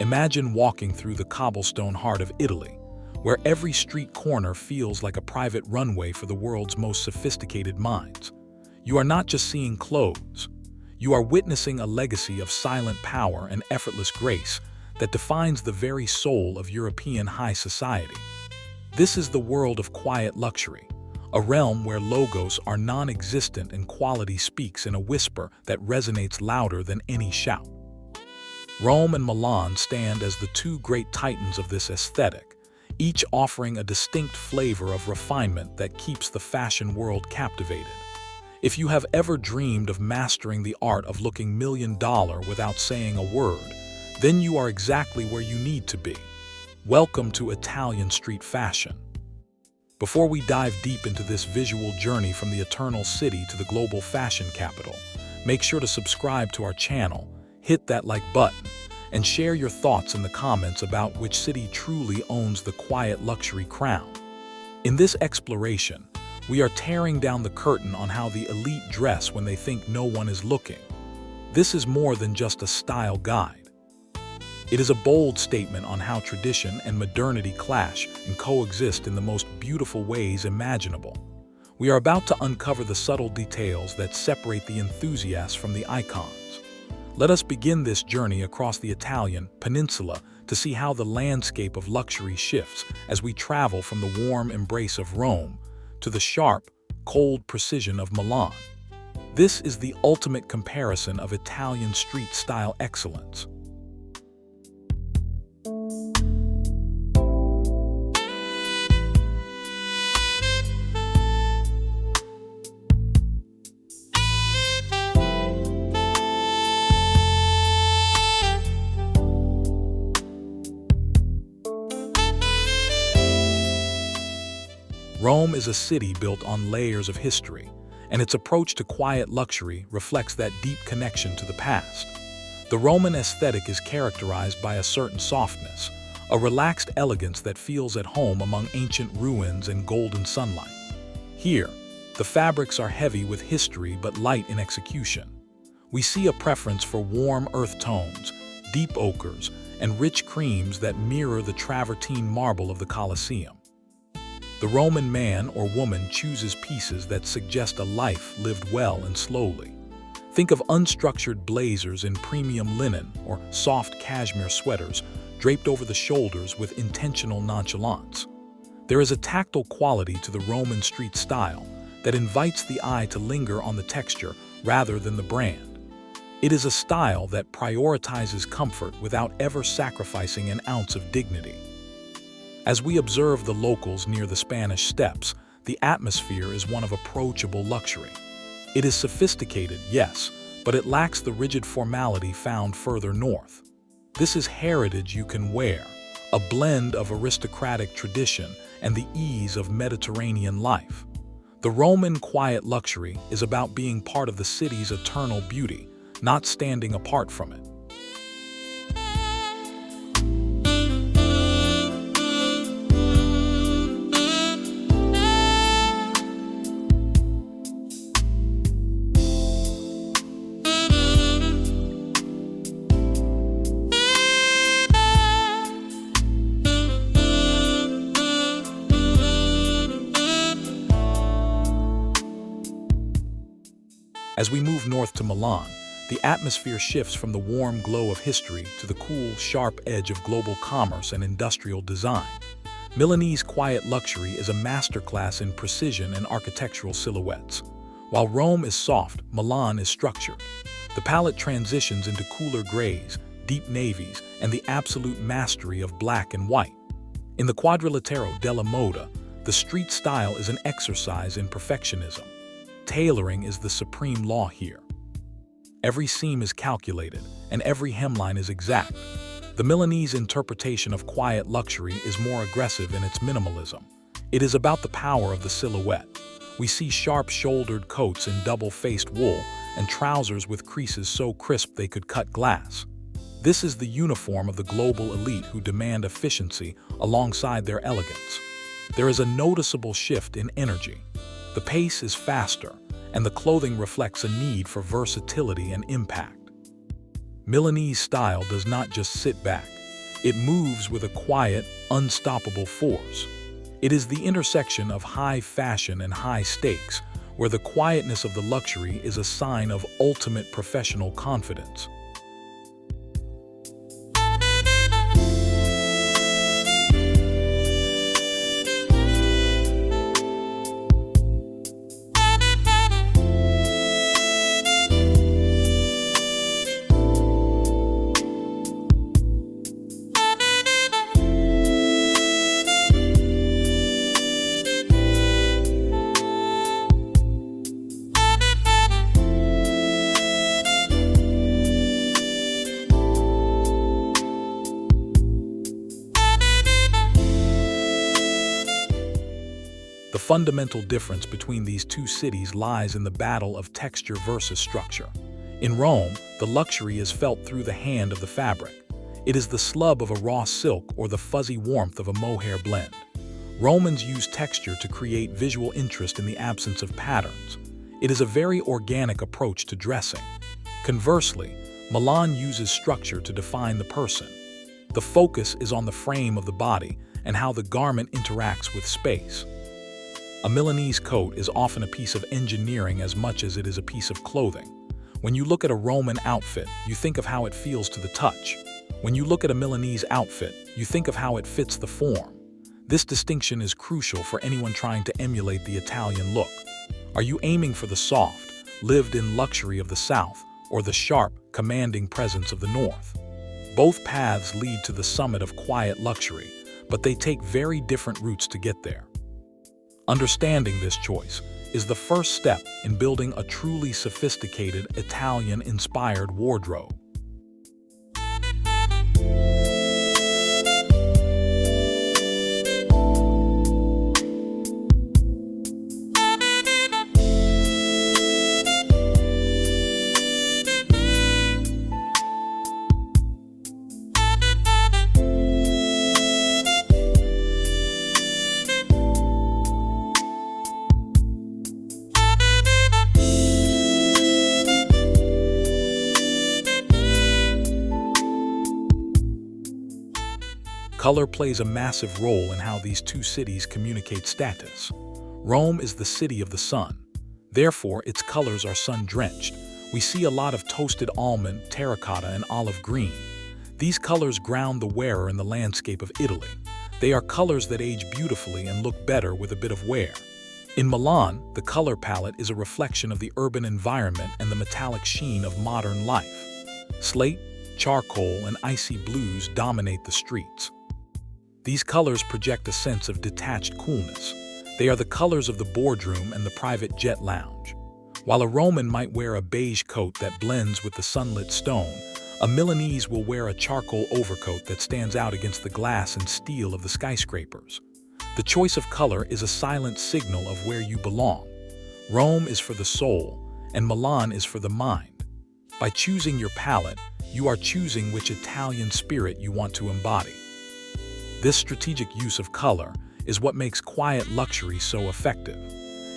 Imagine walking through the cobblestone heart of Italy, where every street corner feels like a private runway for the world's most sophisticated minds. You are not just seeing clothes. You are witnessing a legacy of silent power and effortless grace that defines the very soul of European high society. This is the world of quiet luxury, a realm where logos are non-existent and quality speaks in a whisper that resonates louder than any shout. Rome and Milan stand as the two great titans of this aesthetic, each offering a distinct flavor of refinement that keeps the fashion world captivated. If you have ever dreamed of mastering the art of looking $1 million without saying a word, then you are exactly where you need to be. Welcome to Italian street fashion. Before we dive deep into this visual journey from the eternal city to the global fashion capital, make sure to subscribe to our channel, hit that like button, and share your thoughts in the comments about which city truly owns the quiet luxury crown. In this exploration, we are tearing down the curtain on how the elite dress when they think no one is looking. This is more than just a style guide. It is a bold statement on how tradition and modernity clash and coexist in the most beautiful ways imaginable. We are about to uncover the subtle details that separate the enthusiasts from the icons. Let us begin this journey across the Italian peninsula to see how the landscape of luxury shifts as we travel from the warm embrace of Rome to the sharp, cold precision of Milan. This is the ultimate comparison of Italian street-style excellence. Rome is a city built on layers of history, and its approach to quiet luxury reflects that deep connection to the past. The Roman aesthetic is characterized by a certain softness, a relaxed elegance that feels at home among ancient ruins and golden sunlight. Here, the fabrics are heavy with history but light in execution. We see a preference for warm earth tones, deep ochres, and rich creams that mirror the travertine marble of the Colosseum. The Roman man or woman chooses pieces that suggest a life lived well and slowly. Think of unstructured blazers in premium linen or soft cashmere sweaters draped over the shoulders with intentional nonchalance. There is a tactile quality to the Roman street style that invites the eye to linger on the texture rather than the brand. It is a style that prioritizes comfort without ever sacrificing an ounce of dignity. As we observe the locals near the Spanish Steps, the atmosphere is one of approachable luxury. It is sophisticated, yes, but it lacks the rigid formality found further north. This is heritage you can wear, a blend of aristocratic tradition and the ease of Mediterranean life. The Roman quiet luxury is about being part of the city's eternal beauty, not standing apart from it. As we move north to Milan, the atmosphere shifts from the warm glow of history to the cool, sharp edge of global commerce and industrial design. Milanese quiet luxury is a masterclass in precision and architectural silhouettes. While Rome is soft, Milan is structured. The palette transitions into cooler grays, deep navies, and the absolute mastery of black and white. In the Quadrilatero della Moda, the street style is an exercise in perfectionism. Tailoring is the supreme law here. Every seam is calculated, and every hemline is exact. The Milanese interpretation of quiet luxury is more aggressive in its minimalism. It is about the power of the silhouette. We see sharp-shouldered coats in double-faced wool and trousers with creases so crisp they could cut glass. This is the uniform of the global elite who demand efficiency alongside their elegance. There is a noticeable shift in energy. The pace is faster, and the clothing reflects a need for versatility and impact. Milanese style does not just sit back. It moves with a quiet, unstoppable force. It is the intersection of high fashion and high stakes, where the quietness of the luxury is a sign of ultimate professional confidence. The fundamental difference between these two cities lies in the battle of texture versus structure. In Rome, the luxury is felt through the hand of the fabric. It is the slub of a raw silk or the fuzzy warmth of a mohair blend. Romans use texture to create visual interest in the absence of patterns. It is a very organic approach to dressing. Conversely, Milan uses structure to define the person. The focus is on the frame of the body and how the garment interacts with space. A Milanese coat is often a piece of engineering as much as it is a piece of clothing. When you look at a Roman outfit, you think of how it feels to the touch. When you look at a Milanese outfit, you think of how it fits the form. This distinction is crucial for anyone trying to emulate the Italian look. Are you aiming for the soft, lived-in luxury of the South, or the sharp, commanding presence of the North? Both paths lead to the summit of quiet luxury, but they take very different routes to get there. Understanding this choice is the first step in building a truly sophisticated Italian-inspired wardrobe. Color plays a massive role in how these two cities communicate status. Rome is the city of the sun. Therefore, its colors are sun-drenched. We see a lot of toasted almond, terracotta, and olive green. These colors ground the wearer in the landscape of Italy. They are colors that age beautifully and look better with a bit of wear. In Milan, the color palette is a reflection of the urban environment and the metallic sheen of modern life. Slate, charcoal, and icy blues dominate the streets. These colors project a sense of detached coolness. They are the colors of the boardroom and the private jet lounge. While a Roman might wear a beige coat that blends with the sunlit stone, a Milanese will wear a charcoal overcoat that stands out against the glass and steel of the skyscrapers. The choice of color is a silent signal of where you belong. Rome is for the soul, and Milan is for the mind. By choosing your palette, you are choosing which Italian spirit you want to embody. This strategic use of color is what makes quiet luxury so effective.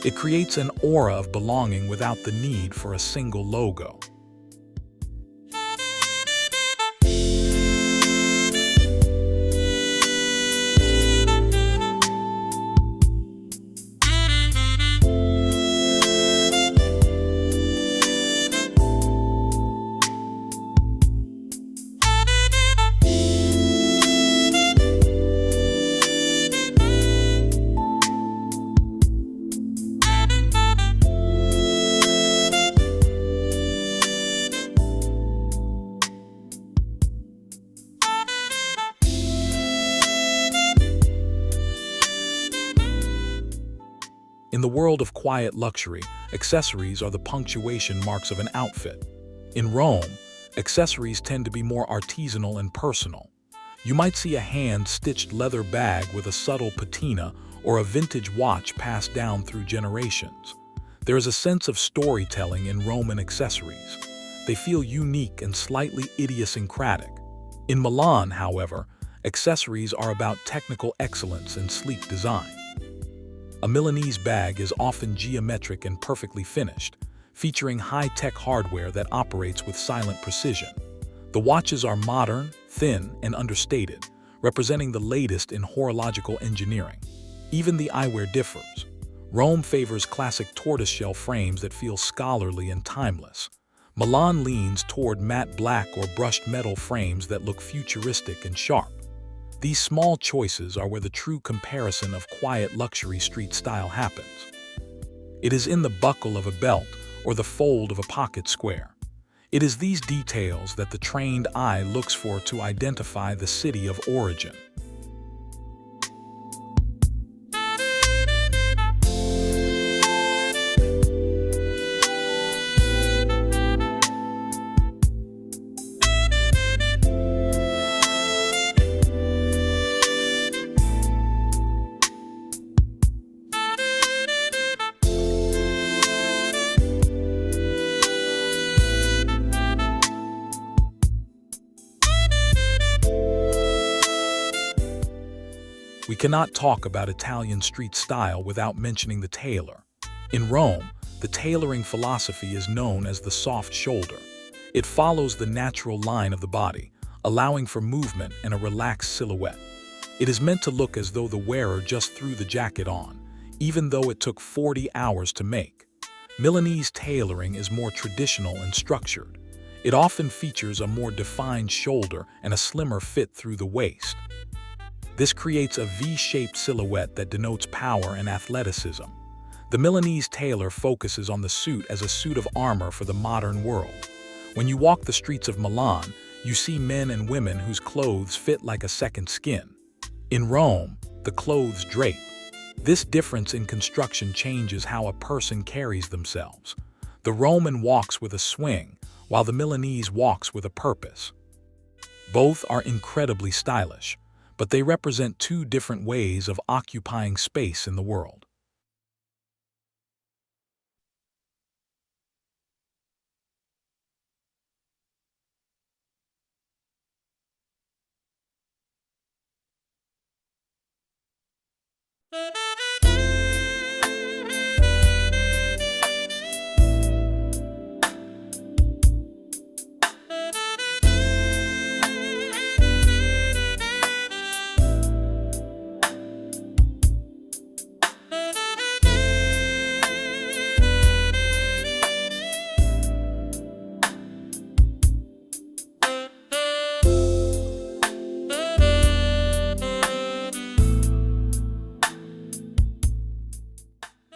It creates an aura of belonging without the need for a single logo. In the world of quiet luxury, accessories are the punctuation marks of an outfit. In Rome, accessories tend to be more artisanal and personal. You might see a hand-stitched leather bag with a subtle patina or a vintage watch passed down through generations. There is a sense of storytelling in Roman accessories. They feel unique and slightly idiosyncratic. In Milan, however, accessories are about technical excellence and sleek design. A Milanese bag is often geometric and perfectly finished, featuring high-tech hardware that operates with silent precision. The watches are modern, thin and understated, representing the latest in horological engineering. Even the eyewear differs. Rome favors classic tortoiseshell frames that feel scholarly and timeless. Milan leans toward matte black or brushed metal frames that look futuristic and sharp. These small choices are where the true comparison of quiet luxury street style happens. It is in the buckle of a belt or the fold of a pocket square. It is these details that the trained eye looks for to identify the city of origin. We cannot talk about Italian street style without mentioning the tailor. In Rome, the tailoring philosophy is known as the soft shoulder. It follows the natural line of the body, allowing for movement and a relaxed silhouette. It is meant to look as though the wearer just threw the jacket on, even though it took 40 hours to make. Milanese tailoring is more traditional and structured. It often features a more defined shoulder and a slimmer fit through the waist. This creates a V-shaped silhouette that denotes power and athleticism. The Milanese tailor focuses on the suit as a suit of armor for the modern world. When you walk the streets of Milan, you see men and women whose clothes fit like a second skin. In Rome, the clothes drape. This difference in construction changes how a person carries themselves. The Roman walks with a swing, while the Milanese walks with a purpose. Both are incredibly stylish, but they represent two different ways of occupying space in the world.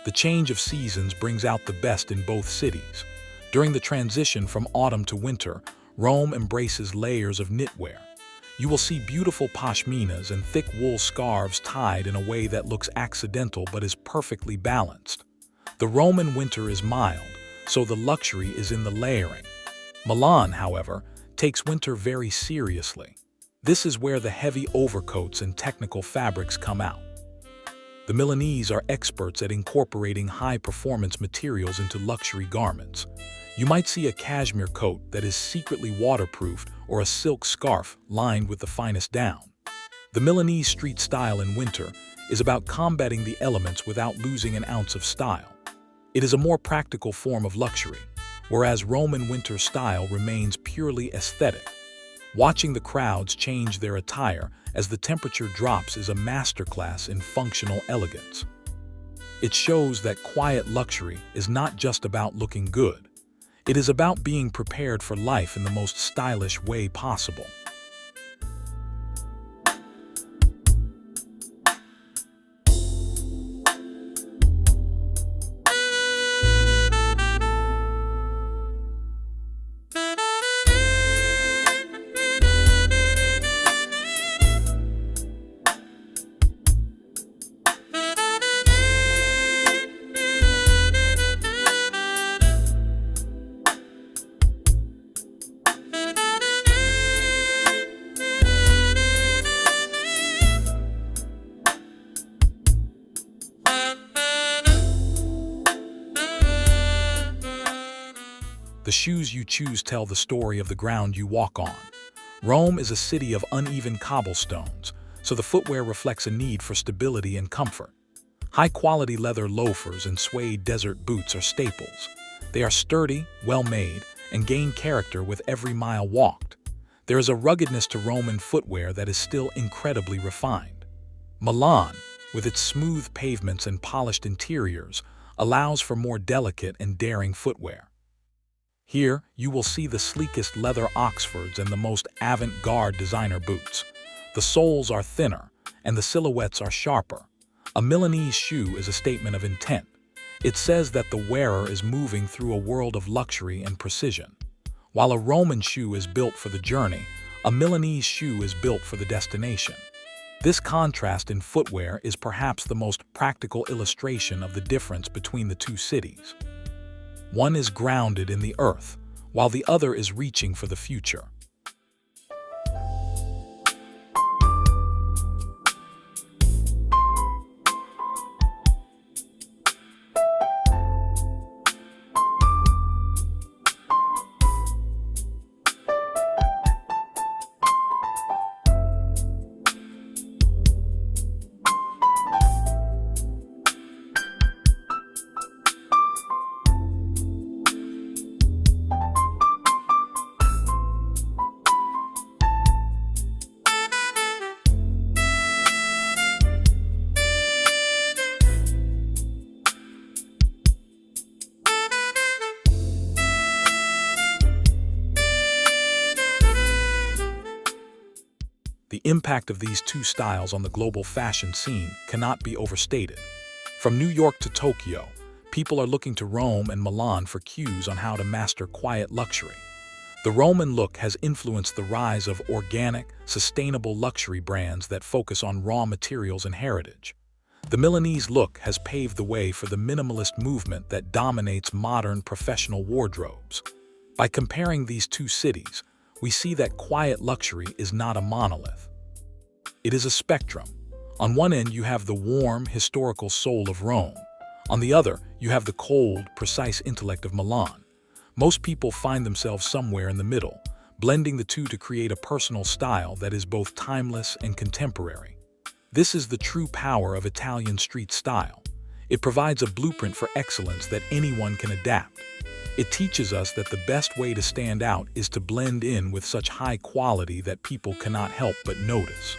The change of seasons brings out the best in both cities. During the transition from autumn to winter, Rome embraces layers of knitwear. You will see beautiful pashminas and thick wool scarves tied in a way that looks accidental but is perfectly balanced. The Roman winter is mild, so the luxury is in the layering. Milan, however, takes winter very seriously. This is where the heavy overcoats and technical fabrics come out. The Milanese are experts at incorporating high-performance materials into luxury garments. You might see a cashmere coat that is secretly waterproofed or a silk scarf lined with the finest down. The Milanese street style in winter is about combating the elements without losing an ounce of style. It is a more practical form of luxury, whereas Roman winter style remains purely aesthetic. Watching the crowds change their attire as the temperature drops is a masterclass in functional elegance. It shows that quiet luxury is not just about looking good. It is about being prepared for life in the most stylish way possible. The shoes you choose tell the story of the ground you walk on. Rome is a city of uneven cobblestones, so the footwear reflects a need for stability and comfort. High-quality leather loafers and suede desert boots are staples. They are sturdy, well-made, and gain character with every mile walked. There is a ruggedness to Roman footwear that is still incredibly refined. Milan, with its smooth pavements and polished interiors, allows for more delicate and daring footwear. Here, you will see the sleekest leather Oxfords and the most avant-garde designer boots. The soles are thinner, and the silhouettes are sharper. A Milanese shoe is a statement of intent. It says that the wearer is moving through a world of luxury and precision. While a Roman shoe is built for the journey, a Milanese shoe is built for the destination. This contrast in footwear is perhaps the most practical illustration of the difference between the two cities. One is grounded in the earth, while the other is reaching for the future. The impact of these two styles on the global fashion scene cannot be overstated. From New York to Tokyo, people are looking to Rome and Milan for cues on how to master quiet luxury. The Roman look has influenced the rise of organic, sustainable luxury brands that focus on raw materials and heritage. The Milanese look has paved the way for the minimalist movement that dominates modern professional wardrobes. By comparing these two cities, we see that quiet luxury is not a monolith. It is a spectrum. On one end, you have the warm, historical soul of Rome. On the other, you have the cold, precise intellect of Milan. Most people find themselves somewhere in the middle, blending the two to create a personal style that is both timeless and contemporary. This is the true power of Italian street style. It provides a blueprint for excellence that anyone can adapt. It teaches us that the best way to stand out is to blend in with such high quality that people cannot help but notice.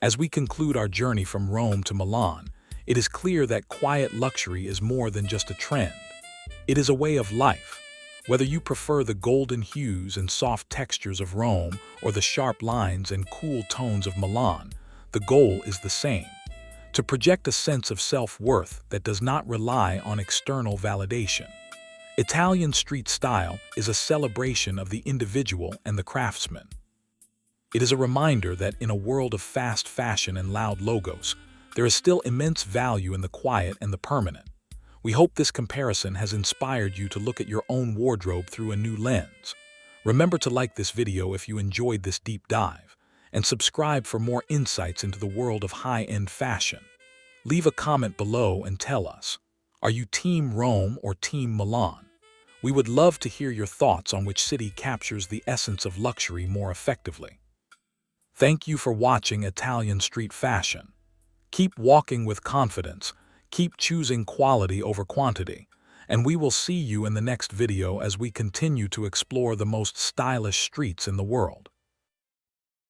As we conclude our journey from Rome to Milan, it is clear that quiet luxury is more than just a trend. It is a way of life. Whether you prefer the golden hues and soft textures of Rome or the sharp lines and cool tones of Milan, the goal is the same: to project a sense of self-worth that does not rely on external validation. Italian street style is a celebration of the individual and the craftsman. It is a reminder that in a world of fast fashion and loud logos, there is still immense value in the quiet and the permanent. We hope this comparison has inspired you to look at your own wardrobe through a new lens. Remember to like this video if you enjoyed this deep dive, and subscribe for more insights into the world of high-end fashion. Leave a comment below and tell us, are you Team Rome or Team Milan? We would love to hear your thoughts on which city captures the essence of luxury more effectively. Thank you for watching Italian Street Fashion. Keep walking with confidence, Keep choosing quality over quantity, and we will see you in the next video as we continue to explore the most stylish streets in the world.